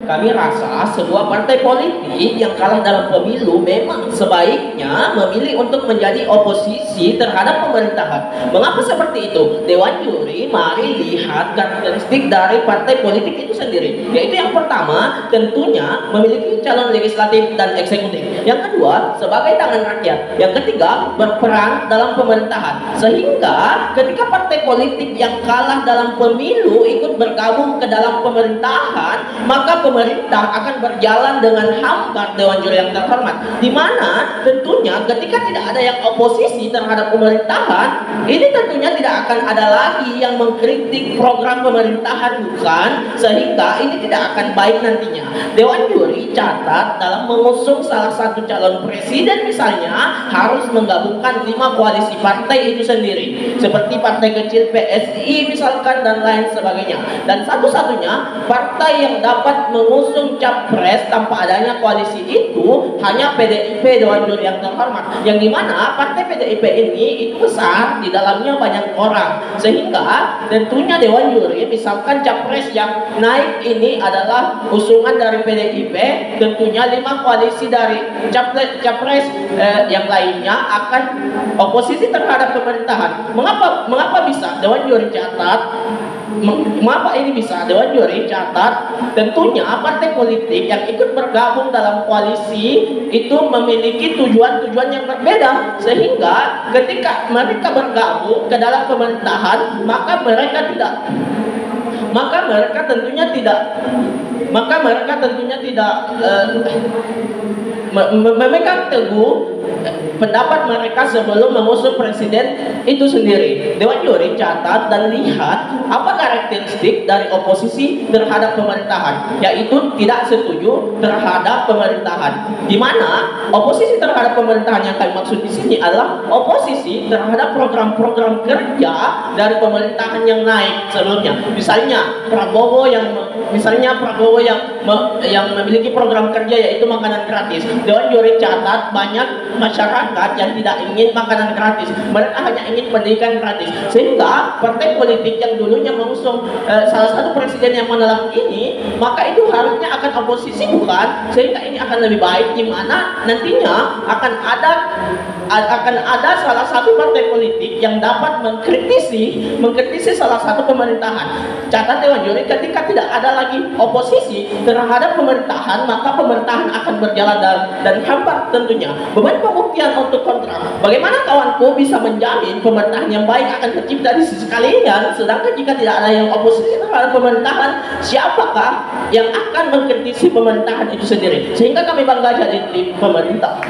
Kami rasa sebuah partai politik yang kalah dalam pemilu memang sebaiknya memilih untuk menjadi oposisi terhadap pemerintahan. Mengapa seperti itu? Dewan juri mari lihat karakteristik dari partai politik itu sendiri. Yaitu yang pertama, tentunya memiliki calon legislatif dan eksekutif. Yang kedua, sebagai tangan rakyat. Yang ketiga, berperan dalam pemerintahan. Sehingga ketika partai politik yang kalah dalam pemilu ikut bergabung ke dalam pemerintahan, maka pemerintah akan berjalan dengan hambar Dewan Juri yang terhormat, di mana tentunya ketika tidak ada yang oposisi terhadap pemerintahan, ini tentunya tidak akan ada lagi yang mengkritik program pemerintahan, bukan? Sehingga ini tidak akan baik nantinya. Dewan Juri catat dalam mengusung salah satu calon presiden misalnya harus menggabungkan 5 koalisi partai itu sendiri, seperti partai kecil PSI misalkan dan lain sebagainya. Dan satu-satunya partai yang dapat mengusung capres tanpa adanya koalisi itu hanya PDIP, Dewan Juri yang terhormat, yang dimana partai PDIP ini itu besar, di dalamnya banyak orang, sehingga tentunya Dewan Juri misalkan capres yang naik ini adalah usungan dari PDIP, tentunya 5 koalisi dari capres yang lainnya akan oposisi terhadap pemerintahan. Mengapa bisa Dewan Juri catat? Mengapa ini bisa? Dewan Juri catat tentunya partai politik yang ikut bergabung dalam koalisi itu memiliki tujuan-tujuan yang berbeda, sehingga ketika mereka bergabung ke dalam pemerintahan maka mereka tentunya tidak memegang teguh pendapat mereka sebelum mengusung presiden itu sendiri. Dewan Juri catat dan lihat apa karakteristik dari oposisi terhadap pemerintahan, yaitu tidak setuju terhadap pemerintahan. Di mana oposisi terhadap pemerintahan yang kami maksud di sini adalah oposisi terhadap program-program kerja dari pemerintahan yang naik sebelumnya. Misalnya Prabowo yang memiliki program kerja yaitu makanan gratis. Dewan Juri catat banyak masyarakat yang tidak ingin makanan gratis, mereka hanya ingin pendidikan gratis, sehingga partai politik yang dulunya mengusung salah satu presiden yang menolak ini, maka itu harusnya akan oposisi, bukan? Sehingga ini akan lebih baik, di mana nantinya akan ada salah satu partai politik yang dapat mengkritisi salah satu pemerintahan. Catat Dewan Juri, ketika tidak ada lagi oposisi terhadap pemerintahan, maka pemerintahan akan berjalan dan hambar tentunya. Beban pembuktian untuk kontrak. Bagaimana kawanku bisa menjamin pemerintahan yang baik akan tercipta di sisi kalian, sedangkan jika tidak ada yang oposisi terhadap pemerintahan, siapakah yang akan mengkritisi pemerintahan itu sendiri? Sehingga kami bangga jadi tim pemerintah.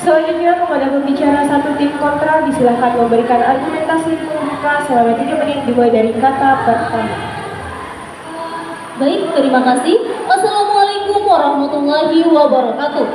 Selanjutnya kepada pembicara satu tim kontra disilahkan memberikan argumentasi pembuka selama 3 menit dimulai dari kata pertama. Baik, terima kasih. Assalamualaikum warahmatullahi wabarakatuh.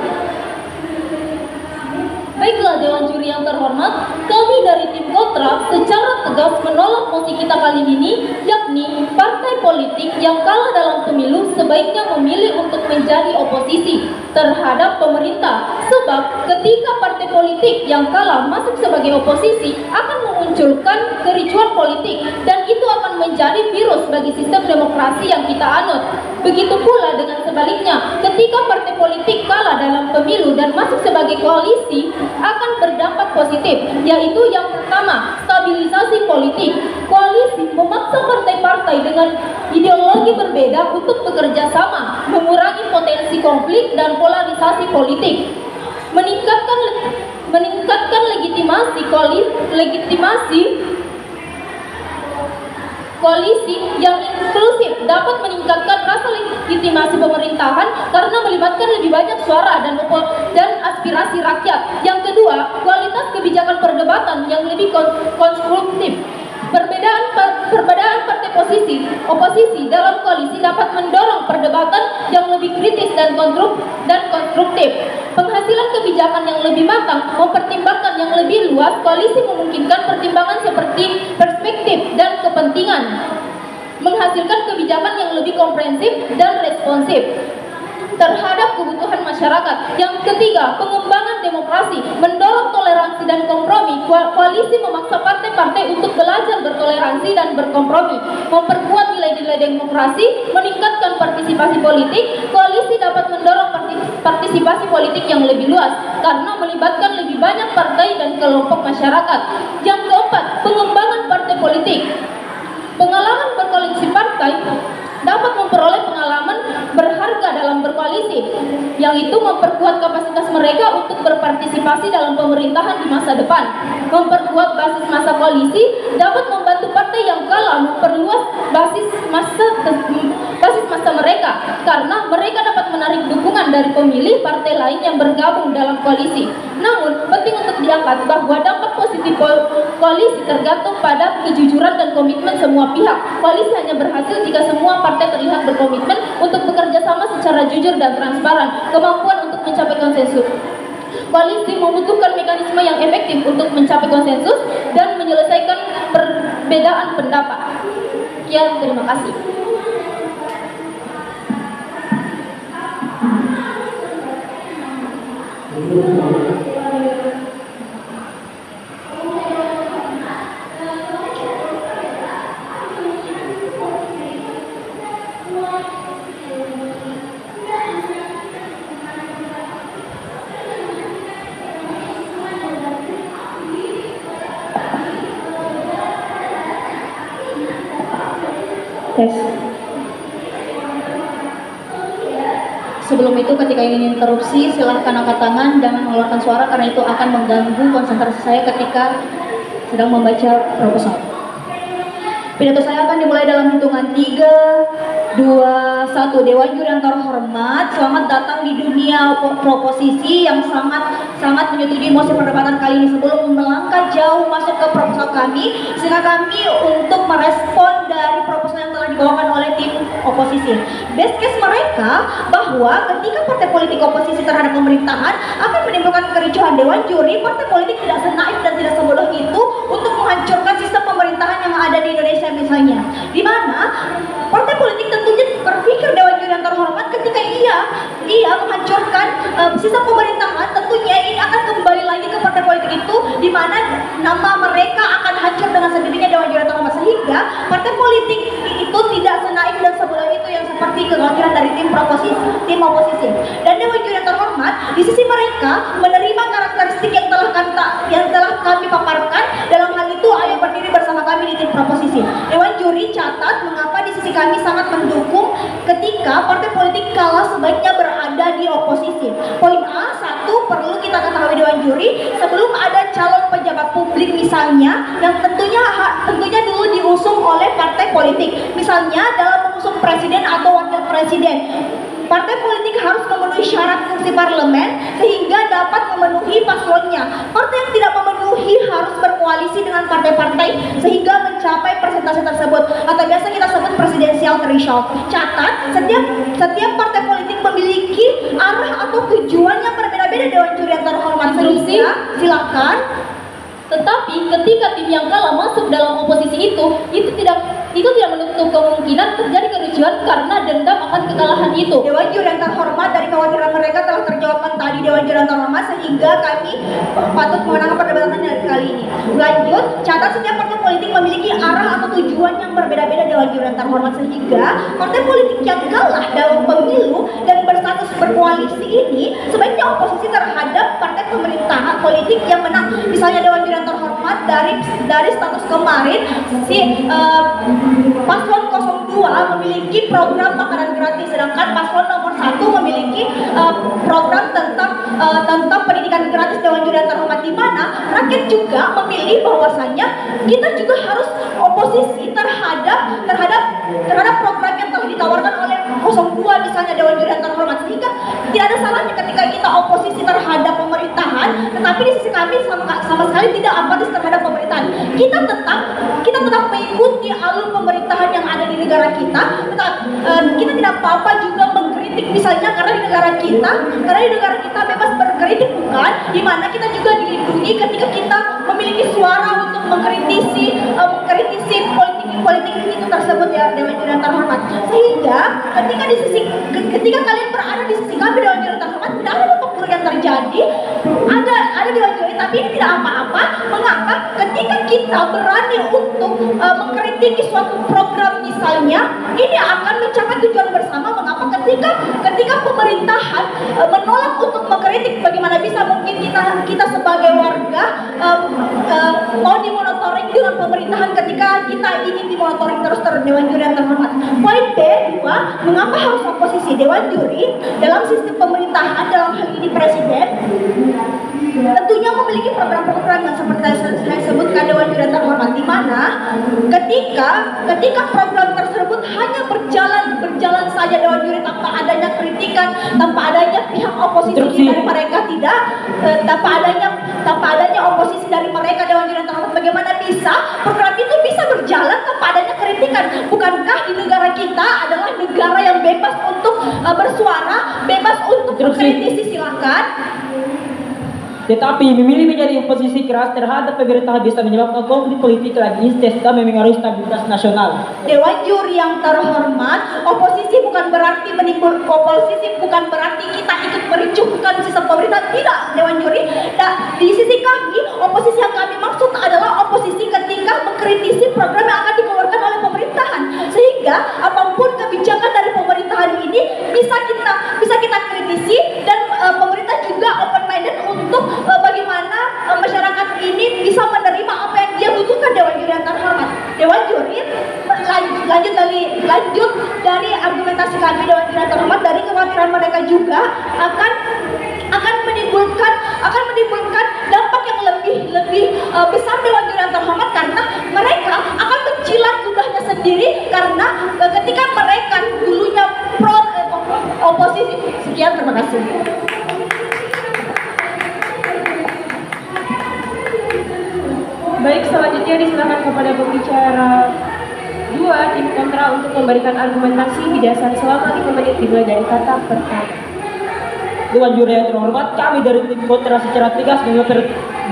Baiklah Dewan Juri yang terhormat, kami dari tim kontra secara tegas menolak mosi kita kali ini, yakni partai politik yang kalah dalam pemilu sebaiknya memilih untuk menjadi oposisi terhadap pemerintah. Sebab ketika partai politik yang kalah masuk sebagai oposisi akan memunculkan kericuan politik, dan itu akan menjadi virus bagi sistem demokrasi yang kita anut. Begitu pula dengan sebaliknya, ketika partai politik kalah dalam pemilu dan masuk sebagai koalisi akan berdampak positif, yaitu yang pertama, stabilisasi politik. Koalisi memaksa partai-partai dengan ideologi berbeda untuk bekerja sama, mengurangi potensi konflik dan polarisasi politik, meningkatkan legitimasi koalisi yang inklusif, dapat meningkatkan rasa legitimasi pemerintahan karena melibatkan lebih banyak suara dan aspirasi rakyat. Yang kedua, kualitas kebijakan perdebatan yang lebih konstruktif. Perbedaan partai oposisi dalam koalisi dapat mendorong perdebatan yang lebih kritis dan konstruktif. Penghasilan kebijakan yang lebih matang mempertimbangkan yang lebih luas. Koalisi memungkinkan pertimbangan seperti perspektif dan kepentingan, menghasilkan kebijakan yang lebih komprehensif dan responsif terhadap kebutuhan masyarakat. Yang ketiga, pengembangan demokrasi, mendorong toleransi dan kompromi. Koalisi memaksa partai-partai untuk belajar bertoleransi berkompromi, memperkuat nilai-nilai demokrasi, meningkatkan partisipasi politik. Koalisi dapat mendorong partisipasi politik yang lebih luas karena melibatkan lebih banyak partai dan kelompok masyarakat. Yang keempat, pengembangan partai politik. Pengalaman berkoalisi partai dapat memperoleh pengalaman berharga dalam berkoalisi, yang itu memperkuat kapasitas mereka untuk berpartisipasi dalam pemerintahan di masa depan. Memperkuat basis massa koalisi dapat membantu partai yang kalah memperluas basis massa mereka, karena mereka dapat menarik dukungan dari pemilih partai lain yang bergabung dalam koalisi. Namun, penting untuk diangkat bahwa dampak positif koalisi tergantung pada kejujuran dan komitmen semua pihak. Koalisi hanya berhasil jika semua partai terlihat berkomitmen untuk bekerja sama secara jujur dan transparan. Kemampuan untuk mencapai konsensus. Koalisi membutuhkan mekanisme yang efektif untuk mencapai konsensus dan menyelesaikan perbedaan pendapat. Sekian, terima kasih. Tes. Sebelum itu, ketika ingin interupsi, silahkan angkat tangan, jangan mengeluarkan suara karena itu akan mengganggu konsentrasi saya ketika sedang membaca proposal. Pidato saya akan dimulai dalam hitungan 3, 2, 1. Dewan Juri yang terhormat, selamat datang di dunia proposisi yang sangat menyetujui mosi perdebatan kali ini. Sebelum melangkah jauh masuk ke proposal kami, silakan kami untuk merespon dari proposal yang telah dibawakan oleh tim oposisi. Best case mereka bahwa ketika partai politik oposisi terhadap pemerintahan akan menimbulkan kericuhan. Dewan Juri, partai politik tidak senaif dan tidak sebodoh itu untuk menghancurkan sistem pemerintahan yang ada di Indonesia misalnya, di mana partai politik tentunya berpikir Dewan Juri yang terhormat ketika ia menghancurkan sistem pemerintahan, tentunya ini akan kembali lagi ke partai politik itu, di mana nama mereka akan hancur dengan sendirinya Dewan Juri yang terhormat, sehingga partai politik itu tidak senaif dan sebodoh itu yang seperti kekhawatiran dari tim oposisi. Dan Dewan Juri yang terhormat di sisi mereka menerima karakteristik yang telah kami paparkan. Dalam hal itu, ayo berdiri bersama kami di tim proposisi. Dewan Juri catat mengapa di sisi kami sangat mendukung ketika partai politik kalah sebaiknya berada di oposisi. Poin A, 1, perlu kita ketahui Dewan Juri, sebelum ada calon pejabat publik misalnya yang tentunya dulu diusung oleh partai politik, misalnya dalam mengusung presiden atau wakil presiden, partai politik harus memenuhi syarat fungsi parlemen sehingga dapat memenuhi paslonnya. Partai yang tidak memenuhi harus berkoalisi dengan partai-partai sehingga mencapai persentase tersebut, atau biasa kita sebut presidensial threshold. Catat, setiap partai politik memiliki arah atau tujuan yang berbeda-beda. Dewan Juri yang terhormat, silakan. Tetapi ketika tim yang kalah masuk dalam oposisi itu tidak menutup kemungkinan terjadi kericuhan karena dendam akan kekalahan itu. Dewan Juri yang terhormat, dari kekhawatiran mereka telah terjawabkan tadi Dewan Juri yang terhormat, sehingga kami patut memenangkan perdebatan dari kali ini. Lanjut, catat setiap partai politik memiliki arah atau tujuan yang berbeda-beda Dewan Juri yang terhormat, sehingga partai politik yang kalah dalam pemilu dan berstatus berkoalisi ini sebaiknya oposisi terhadap partai pemerintahan politik yang menang. Misalnya Dewan Juri yang terhormat, dari status kemarin paslon 02 memiliki program makanan gratis, sedangkan paslon nomor 1 memiliki program tentang pendidikan gratis. Dewan Juri yang terhormat, di mana rakyat juga memilih bahwasanya kita juga harus oposisi terhadap program yang telah ditawarkan oleh 02 misalnya Dewan Juri yang terhormat, sehingga tidak ada salahnya ketika kita oposisi terhadap pemerintahan, tetapi di sisi kami sama sekali tidak apatis terhadap pemerintahan. Kita tetap mengikuti alur pemerintahan yang ada di negara kita. Kita tidak apa-apa juga mengkritik misalnya, karena di negara kita bebas berkritik, bukan, di mana kita juga dilindungi ketika kita memiliki suara untuk mengkritisi politik itu tersebut ya Dewan Juri yang terhormat. Sehingga ketika kalian berada di sisi kami Dewan Juri yang terhormat, tidak ada dampak buruk yang terjadi. Ada Dewan Juri Tetapi ini tidak apa-apa. Mengapa? Ketika kita berani untuk mengkritiki suatu program misalnya, ini akan mencapai tujuan bersama. Mengapa? Ketika pemerintahan menolak untuk mengkritik, bagaimana bisa mungkin kita sebagai warga mau dimonitoring dengan pemerintahan ketika kita ingin dimonitoring terus Dewan Juri yang terhormat. Poin B2, mengapa harus oposisi? Dewan Juri dalam sistem pemerintahan, dalam hal ini presiden, tentunya memiliki program-program yang seperti saya sebutkan Dewan Juri yang terhormat, di mana ketika program tersebut hanya berjalan saja Dewan Juri tanpa adanya kritikan, tanpa adanya pihak oposisi dari mereka, tanpa adanya oposisi dari mereka Dewan Juri yang terhormat, bagaimana bisa program itu bisa berjalan tanpa adanya kritikan? Bukankah di negara kita adalah negara yang bebas untuk bersuara, bebas untuk mengkritisi? Silakan. Tetapi memilih menjadi oposisi keras terhadap pemerintahan bisa menyebabkan konflik politik lagi intens dan memengaruhi stabilitas nasional. Dewan Juri yang terhormat, oposisi bukan berarti kita ikut mericuhkan sistem pemerintah, tidak Dewan Juri. Nah, di sisi kami, oposisi yang kami maksud adalah oposisi ketika mengkritisi program yang akan dikeluarkan oleh pemerintahan, sehingga apapun kebijakan dari pemerintahan ini bisa kita kritisi, dan pemerintah juga open minded untuk bagaimana masyarakat ini bisa menerima apa yang dia butuhkan. Dewan Juri yang terhormat, Dewan Juri lanjut dari argumentasi kami, Dewan Juri yang terhormat, dari kekhawatiran mereka juga akan menimbulkan dampak yang lebih besar Dewan Juri yang terhormat, karena mereka akan menjilat ludahnya sendiri, karena ketika mereka dulunya oposisi. Sekian, terima kasih. Baik, selanjutnya disilakan kepada pembicara 2 tim kontra untuk memberikan argumentasi bidasar selama 5 menit dimulai dari kata pertama. Dewan Juri yang terhormat, kami dari tim kontra secara tegas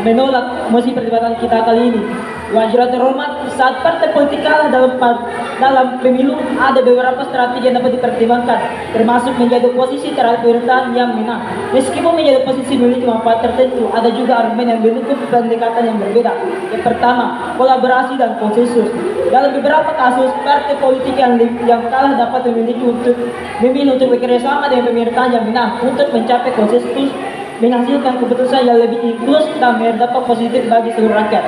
menolak mosi perdebatan kita kali ini. Dewan Juri yang terhormat, saat partai politik kalah dalam pemilu, ada beberapa strategi yang dapat dipertimbangkan, termasuk menjadi oposisi terhadap pemerintahan yang menang. Meskipun menjadi oposisi memiliki manfaat tertentu, ada juga argumen yang mendukung pendekatan yang berbeda. Yang pertama, kolaborasi dan konsensus. Dalam beberapa kasus, partai politik yang kalah dapat memilih untuk bekerja sama dengan pemerintahan yang menang untuk mencapai konsensus, menghasilkan keputusan yang lebih inklusif dan berdampak positif bagi seluruh rakyat.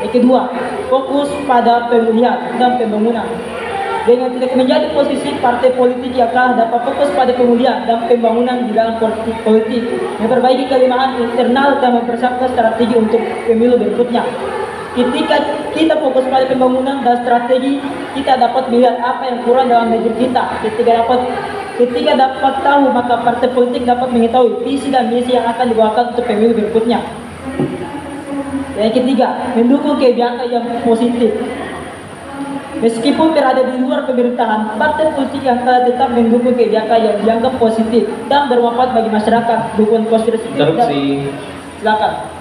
Yang kedua, fokus pada pemulihan dan pembangunan. Dengan tidak menjadi posisi, partai politik yang kalah dapat fokus pada pemulihan dan pembangunan di dalam politik, memperbaiki kelemahan internal dan mempersiapkan strategi untuk pemilu berikutnya. Ketika kita fokus pada pembangunan dan strategi, kita dapat melihat apa yang kurang dalam negeri kita. Ketika dapat tahu, maka partai politik dapat mengetahui visi dan misi yang akan dibawakan untuk pemilu berikutnya. Yang ketiga, mendukung kebijakan yang positif. Meskipun berada di luar pemerintahan, partai politik yang kalah tetap mendukung kebijakan yang dianggap positif dan bermanfaat bagi masyarakat. Dukungan konstruktif. Silakan.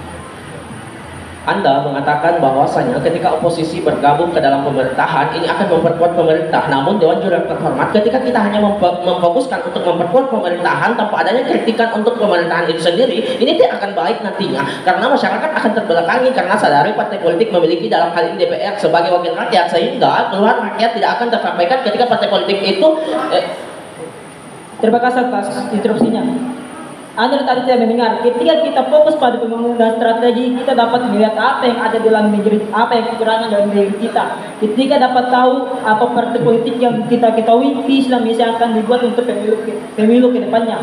Anda mengatakan bahwasanya ketika oposisi bergabung ke dalam pemerintahan, ini akan memperkuat pemerintah. Namun Dewan Juri yang terhormat, ketika kita hanya memfokuskan untuk memperkuat pemerintahan tanpa adanya kritikan untuk pemerintahan itu sendiri, ini tidak akan baik nantinya. Karena masyarakat akan terbelakangi karena sadari partai politik memiliki dalam hal ini DPR sebagai wakil rakyat, sehingga keluhan rakyat tidak akan tersampaikan ketika partai politik itu Terima kasih atas interupsinya. Anda tadi saya mendengar, ketika kita fokus pada pembangunan dan strategi, kita dapat melihat apa yang ada dalam negeri, apa yang kekurangan dalam negeri kita. Ketika dapat tahu apa partai politik yang kita ketahui, visi dan misi akan dibuat untuk pemilu ke depannya.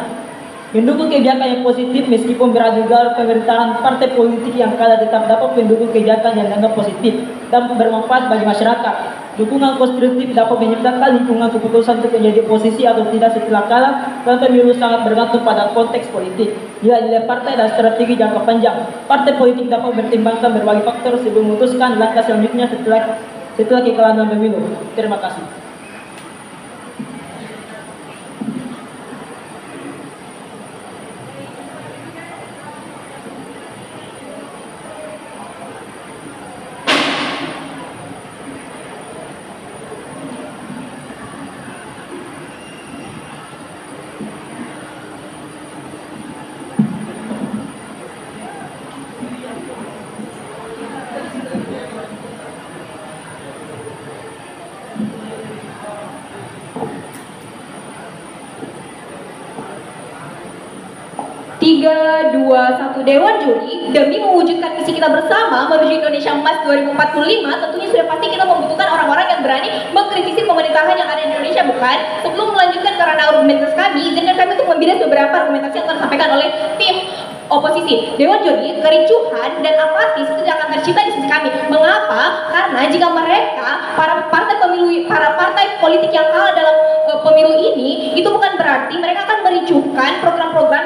Mendukung kebijakan yang positif meskipun berada di luar pemerintahan, partai politik yang kalah tetap dapat mendukung kebijakan yang dianggap positif dan bermanfaat bagi masyarakat. Dukungan konstruktif dapat menciptakan lingkungan keputusan untuk menjadi oposisi atau tidak setelah kalah, dan pemilu sangat bergantung pada konteks politik, nilai-nilai partai dan strategi jangka panjang. Partai politik dapat mempertimbangkan berbagai faktor sebelum memutuskan langkah selanjutnya setelah kekalahan dalam pemilu. Terima kasih. 3, 2, 1. Dewan Juri, demi mewujudkan misi kita bersama menuju Indonesia Emas 2045, tentunya sudah pasti kita membutuhkan orang-orang yang berani mengkritisi pemerintahan yang ada di Indonesia, bukan? Sebelum melanjutkan karena argumentasi kami, izinkan kami untuk membilas beberapa argumentasi yang telah disampaikan oleh tim oposisi. Dewan Juri, kericuhan dan apatis itu tidak akan tercipta di sisi kami. Mengapa? Karena jika mereka, para partai politik yang kalah dalam pemilu ini, itu bukan berarti mereka akan mericuhkan program-program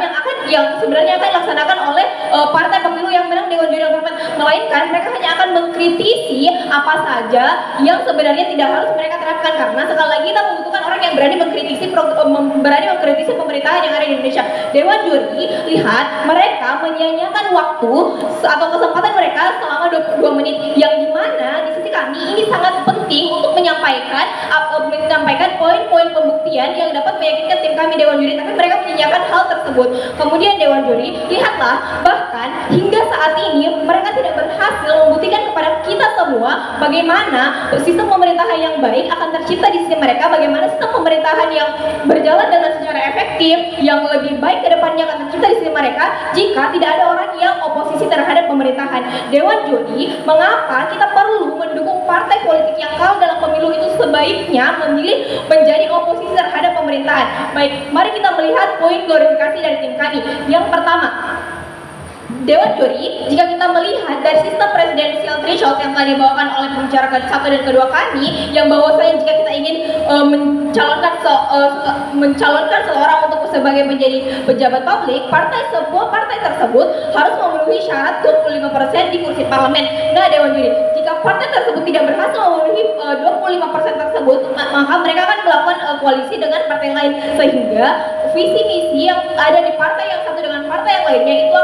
yang sebenarnya akan dilaksanakan oleh partai pemilu yang menang Dewan Juri yang terhormat, melainkan mereka hanya akan mengkritisi apa saja yang sebenarnya tidak harus mereka terapkan, karena sekali lagi kita membutuhkan orang yang berani mengkritisi pemerintahan yang ada di Indonesia. Dewan Juri, lihat mereka menyia-nyiakan waktu atau kesempatan mereka selama 22 menit, yang dimana di sisi kami ini sangat penting untuk menyampaikan poin-poin pembuktian yang dapat meyakinkan tim kami Dewan Juri, tapi mereka menyia-nyiakan hal tersebut. Kemudian Dewan Juri, lihatlah, bahkan hingga saat ini mereka tidak berhasil membuktikan kepada kita semua bagaimana sistem pemerintahan yang baik akan tercipta di sisi mereka, bagaimana sistem pemerintahan yang berjalan dengan secara efektif, yang lebih baik ke depannya akan tercipta di sisi mereka jika tidak ada orang yang oposisi terhadap pemerintahan. Dewan Juri, mengapa kita perlu mendukung partai politik yang kalah dalam pemilu itu sebaiknya memilih menjadi oposisi terhadap pemerintahan? Baik, mari kita melihat poin glorifikasi dari tim kami. Yang pertama, Dewan Juri, jika kita melihat dari sistem presidensial threshold yang telah dibawakan oleh pembicara ke-1 dan kedua kami, yang bahwasanya jika kita ingin mencalonkan seseorang untuk sebagai menjadi pejabat publik, sebuah partai tersebut harus memenuhi syarat 25% di kursi parlemen. Nah, Dewan Juri, jika partai tersebut tidak berhasil memenuhi 25% tersebut, maka mereka akan melakukan koalisi dengan partai lain, sehingga visi misi yang ada di partai yang satu dengan partai yang lainnya itu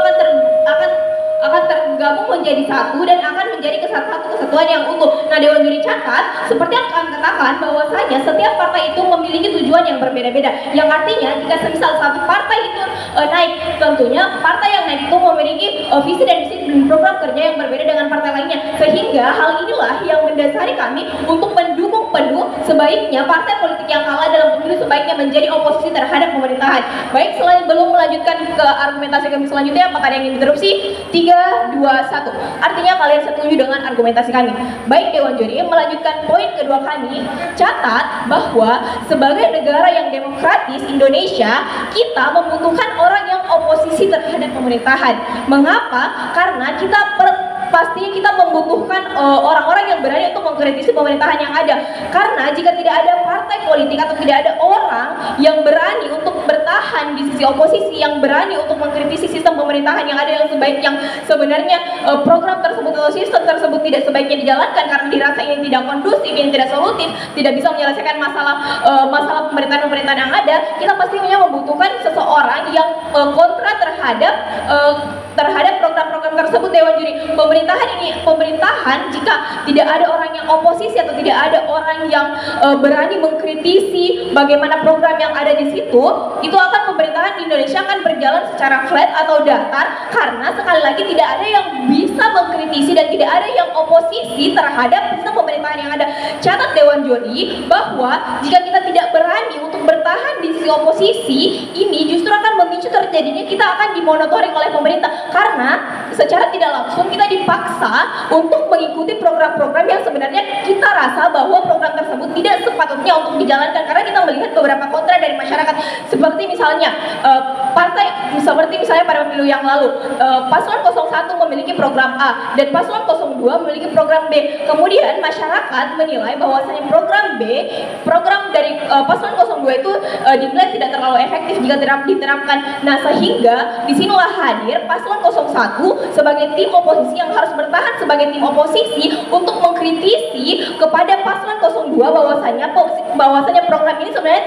akan tergabung menjadi satu dan akan menjadi satu kesatuan yang utuh. Nah, Dewan Juri catat, seperti yang kami katakan, bahwasanya setiap partai itu memiliki tujuan yang berbeda-beda. Yang artinya jika semisal satu partai itu naik, tentunya partai yang naik itu memiliki visi dan misi dan program kerja yang berbeda dengan partai lainnya. Sehingga hal inilah yang mendasari kami untuk mendukung penuh sebaiknya partai politik yang kalah dalam pemilu sebaiknya menjadi oposisi terhadap pemerintahan. Baik, selain belum melanjutkan ke argumentasi kami selanjutnya, apakah ada yang ingin interupsi? 3, 2, 1. Artinya kalian setuju dengan argumentasi kami. Baik, Dewan Juri, melanjutkan poin kedua kami, catat bahwa sebagai negara yang demokratis Indonesia, kita membutuhkan orang yang oposisi terhadap pemerintahan. Mengapa? Karena pastinya kita membutuhkan orang-orang yang berani untuk mengkritisi pemerintahan yang ada. Karena jika tidak ada partai politik atau tidak ada orang yang berani untuk bertahan di sisi oposisi, yang berani untuk mengkritisi sistem pemerintahan yang ada, yang sebenarnya program tersebut atau sistem tersebut tidak sebaiknya dijalankan karena dirasa ini tidak kondusif, ini tidak solutif, tidak bisa menyelesaikan masalah pemerintahan yang ada, kita pastinya membutuhkan seseorang yang kontra terhadap program-program tersebut. Dewan Juri, pemerintahan jika tidak ada orang yang oposisi atau tidak ada orang yang berani mengkritisi bagaimana program yang ada di situ, itu akan pemerintahan di Indonesia akan berjalan secara flat atau datar, karena sekali lagi tidak ada yang bisa mengkritisi dan tidak ada yang oposisi terhadap sistem pemerintahan yang ada. Catat, Dewan Juri, bahwa jika kita tidak berani untuk bertahan di sisi oposisi, ini justru akan memicu terjadinya kita akan dimonitoring oleh pemerintah, karena secara tidak langsung kita dipaksa untuk mengikuti program-program yang sebenarnya kita rasa bahwa program tersebut tidak sepatutnya untuk dijalankan, karena kita melihat beberapa kontra dari masyarakat. Seperti misalnya pada pemilu yang lalu, paslon 01 memiliki program A dan paslon 02 memiliki program B. Kemudian masyarakat menilai bahwasanya program dari paslon 02 itu dinilai tidak terlalu efektif jika diterapkan. Nah, sehingga disinilah hadir paslon 01 sebagai tim oposisi yang harus bertahan sebagai tim oposisi untuk mengkritisi kepada paslon 02 bahwasanya program ini sebenarnya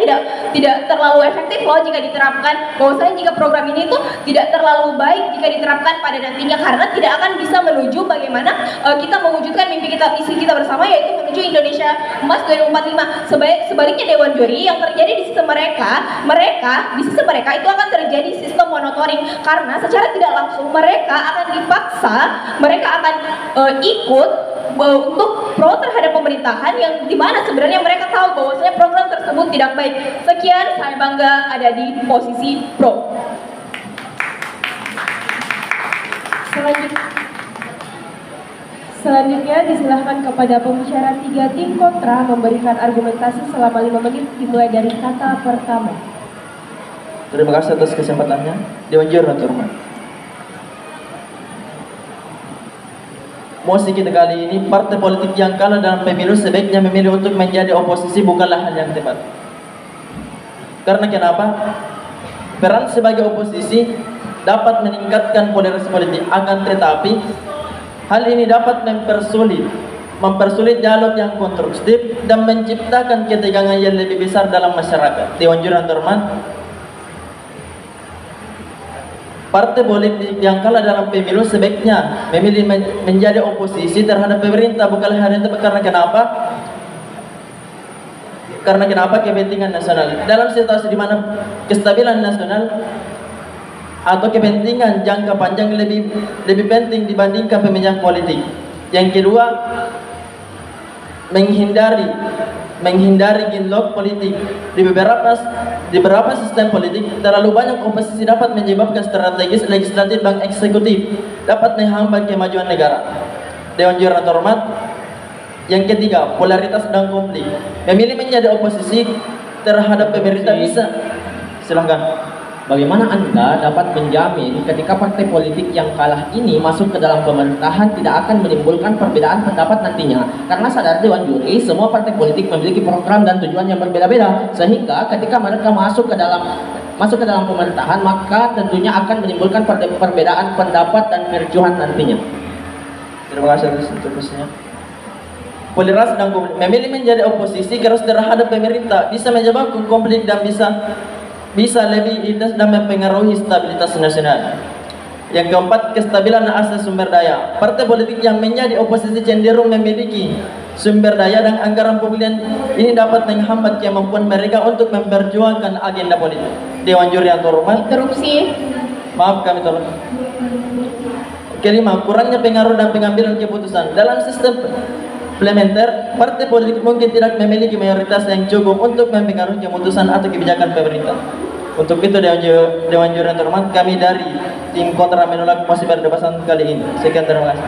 tidak terlalu efektif loh jika diterapkan, bahwasanya jika program ini tuh tidak terlalu baik jika diterapkan pada nantinya, karena tidak akan bisa menuju bagaimana kita mewujudkan misi kita bersama, yaitu menuju Indonesia Emas 2045. Sebaliknya, Dewan Juri, yang terjadi di sistem di sistem mereka itu akan terjadi sistem monitoring, karena secara tidak langsung mereka akan dipaksa, mereka akan ikut untuk pro terhadap pemerintahan yang dimana sebenarnya mereka tahu bahwasanya program tersebut tidak baik. Sekian, saya bangga ada di posisi pro. Selanjutnya disilahkan kepada pembicara 3 tim kontra memberikan argumentasi selama 5 menit dimulai dari kata pertama. Terima kasih atas kesempatannya. Dewan Juri yang terhormat. Mosi kita kali ini, partai politik yang kalah dalam pemilu sebaiknya memilih untuk menjadi oposisi bukanlah hal yang tepat. Karena kenapa? Peran sebagai oposisi dapat meningkatkan polarisasi politik, akan tetapi hal ini dapat mempersulit dialog yang konstruktif dan menciptakan ketegangan yang lebih besar dalam masyarakat. Dewan Juri yang terhormat, partai politik yang kalah dalam pemilu sebaiknya memilih menjadi oposisi terhadap pemerintah bukanlah hal yang tepat. Karena kenapa? Karena kenapa? Kepentingan nasional. Dalam situasi di mana kestabilan nasional atau kepentingan jangka panjang lebih penting dibandingkan pemilihan politik. Yang kedua, menghindari gridlock politik. Di beberapa sistem politik terlalu banyak oposisi dapat menyebabkan strategis legislatif dan eksekutif, dapat menghambat kemajuan negara. Dewan Juri yang terhormat, yang ketiga, polaritas dan konflik. Memilih menjadi oposisi terhadap pemerintah bisa. Silahkan. Bagaimana Anda dapat menjamin ketika partai politik yang kalah ini masuk ke dalam pemerintahan tidak akan menimbulkan perbedaan pendapat nantinya? Karena sadar Dewan Juri, semua partai politik memiliki program dan tujuan yang berbeda-beda, sehingga ketika mereka masuk ke dalam pemerintahan, maka tentunya akan menimbulkan perbedaan pendapat dan kericuhan nantinya. Terima kasih atas intervensinya. Polarisasi dan konflik. Memilih menjadi oposisi keras terhadap pemerintah bisa menyebabkan konflik dan bisa lebih intens dan mempengaruhi stabilitas nasional. Yang keempat, kestabilan asas sumber daya. Partai politik yang menjadi oposisi cenderung memiliki sumber daya dan anggaran pemilihan ini dapat menghambat kemampuan mereka untuk memperjuangkan agenda politik. Dewan Juri yang terhormat. Interupsi. Maaf kami tolong. Kelima, kurangnya pengaruh dan pengambilan keputusan. Dalam sistem parlementer, partai politik mungkin tidak memiliki mayoritas yang cukup untuk mempengaruhi keputusan atau kebijakan pemerintah. Untuk itu Dewan Juri yang terhormat, kami dari tim kontra menolak mosi perdebatan kali ini. Sekian, terima kasih.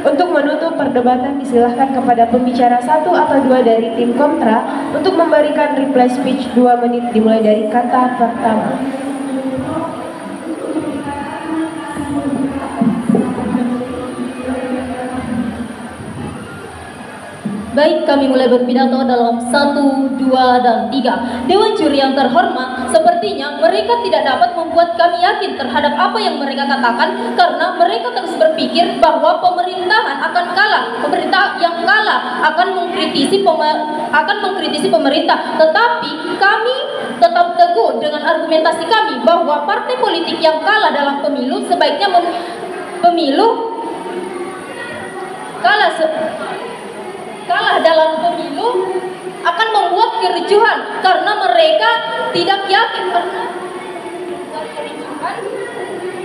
Untuk menutup perdebatan disilahkan kepada pembicara 1 atau 2 dari tim kontra untuk memberikan reply speech 2 menit dimulai dari kata pertama. Baik, kami mulai berpidato dalam 1, 2, dan 3. Dewan Juri yang terhormat, sepertinya mereka tidak dapat membuat kami yakin terhadap apa yang mereka katakan karena mereka terus berpikir bahwa pemerintahan akan kalah. Pemerintah yang kalah akan mengkritisi pemerintah. Tetapi kami tetap teguh dengan argumentasi kami bahwa partai politik yang kalah dalam pemilu sebaiknya kalah dalam pemilu akan membuat kericuhan karena mereka tidak yakin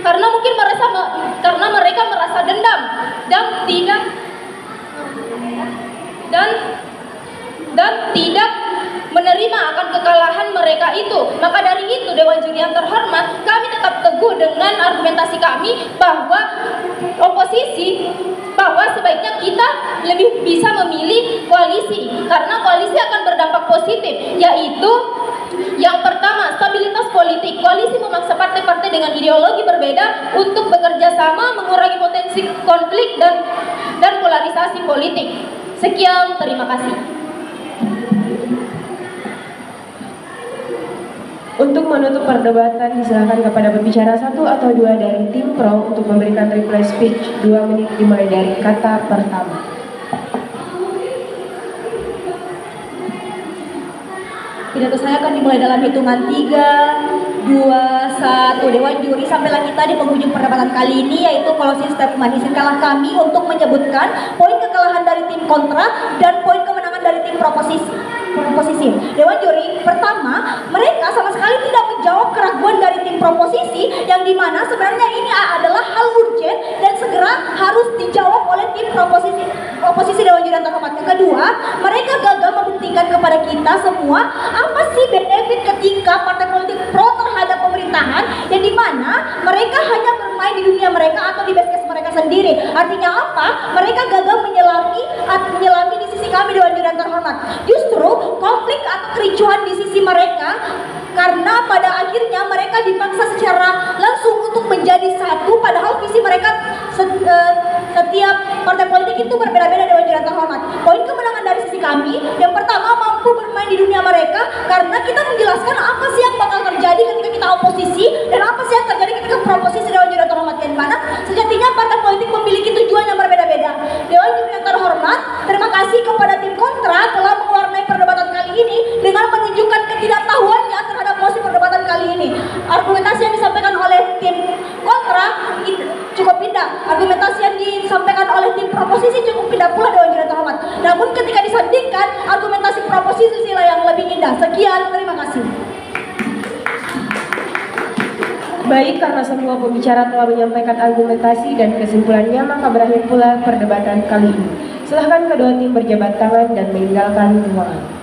karena mereka merasa dendam dan tidak menerima akan kekalahan mereka itu. Maka dari itu Dewan Juri yang terhormat, kami tetap teguh dengan argumentasi kami bahwa sebaiknya kita lebih bisa memilih koalisi karena koalisi akan berdampak positif, yaitu yang pertama, stabilitas politik. Koalisi memaksa partai-partai dengan ideologi berbeda untuk bekerja sama mengurangi potensi konflik dan polarisasi politik. Sekian, terima kasih. Untuk menutup perdebatan disilahkan kepada pembicara 1 atau 2 dari tim pro untuk memberikan reply speech 2 menit dimulai dari kata pertama. Pidato saya akan dimulai dalam hitungan 3, 2, 1. Dewan Juri, sampailah kita di penghujung perdebatan kali ini, yaitu closing statement. Izinkanlah kami untuk menyebutkan poin kekalahan dari tim kontra dan poin kemenangan dari tim proposisi. Dewan Juri, pertama, mereka sama sekali tidak menjawab keraguan dari tim proposisi yang dimana sebenarnya ini adalah hal urgent dan segera harus dijawab oleh tim oposisi Dewan Juri yang terhormat. Yang kedua, mereka gagal membuktikan kepada kita semua apa sih benefit ketika partai politik pro terhadap pemerintahan yang dimana mereka hanya bermain di dunia mereka atau di base case mereka sendiri. Artinya apa? Mereka gagal menyelami di sisi kami Dewan Juri yang terhormat. Justru konflik atau kericuhan di sisi mereka karena pada akhirnya mereka dipaksa secara langsung untuk menjadi satu, padahal visi mereka setiap partai politik itu berbeda-beda Dewan Juri yang terhormat. Poin kemenangan dari sisi kami, yang pertama mampu bermain di dunia mereka karena kita menjelaskan apa sih yang bakal terjadi ketika kita oposisi dan apa sih yang terjadi ketika proposisi Dewan Juri yang terhormat, yang mana sejatinya partai politik memiliki tujuan yang berbeda-beda. Dewan Juri yang terhormat, terima kasih kepada tim kontra telah mewarnai perdebatan kali ini dengan menunjukkan ketidaktahuannya terhadap mosi perdebatan kali ini. Argumentasi yang disampaikan oleh tim kontra cukup indah, argumentasi yang disampaikan oleh tim proposisi cukup indah pula Dewan Juri yang terhormat. Namun ketika disandingkan, argumentasi proposisi sila yang lebih indah. Sekian, terima kasih. Baik, karena semua pembicara telah menyampaikan argumentasi dan kesimpulannya, maka berakhir pula perdebatan kali ini. Silahkan kedua tim berjabat tangan dan meninggalkan ruangan.